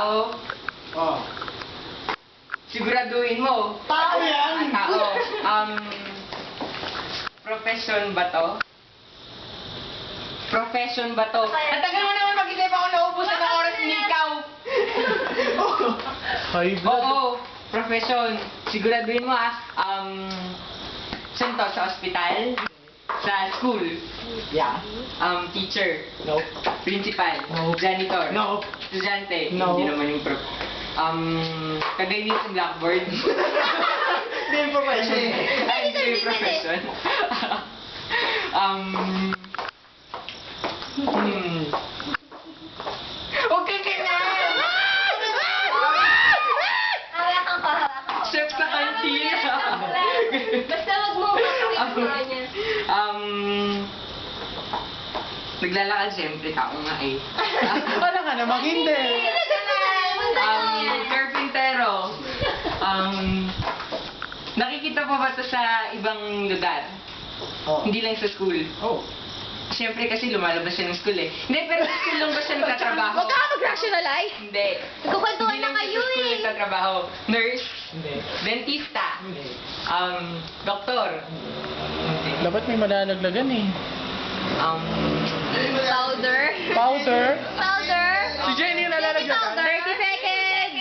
Tao. Oh. Siguraduhin mo. Tao yan! Tao. Profession ba to? Profession ba to? Ang tagal mo naman mag-isip ako, naubusan ng oras ni ikaw. High blood. Oo, profession. Siguraduhin mo saan to? Sa ospital? Sa school? Yeah. Teacher? No. Principal? No. Janitor? No. Estudyante? No. Hindi naman yung kagay sa blackboard? Hindi yung profession. Ay, hindi yung profession. Huwag kang ganyan! Hawakan ko, hawakan ko. Chef sa kantina! Basta wag mo makakita niya. Naglalakad siyempre, tao nga eh. Wala ka namang hindi. Carpintero. Nakikita pa ba ito sa ibang lugar? Oh. Hindi lang sa school. Oh. Siyempre kasi lumalabas siya ng school eh. Hindi, pero sa school lang ba siya nagtatrabaho? Huwag ka mag-rationalize. Hindi. Nagkukwentuhan Hindi na lang kayo siya sa school eh. nagtatrabaho. Nurse, Hindi. dentista, Hindi. doktor, Dapat may malalaglagan eh. Powder. Powder? Powder. Si Jenny yung nalalaglagan. 30 seconds.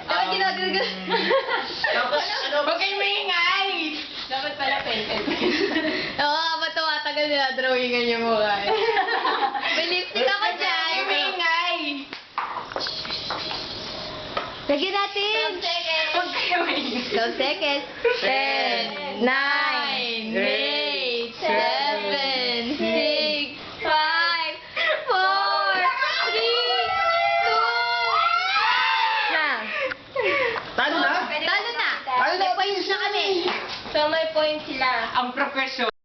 Dapat ginagagal. Huwag kayong maingay! Dapat pala pen. Oo, matawa. Tagal nila drawingan yung mukha eh. May lipstick ako Huwag dyan. kayong maingay! Lagyan natin. 12 seconds. Huwag kayong maingay! 12 seconds. 10, 9, 8, 7, 6, 5, 4, 3, 2, na. Talo na? Talo na. Talo na. May points na kami. So may point sila. Ang profesyon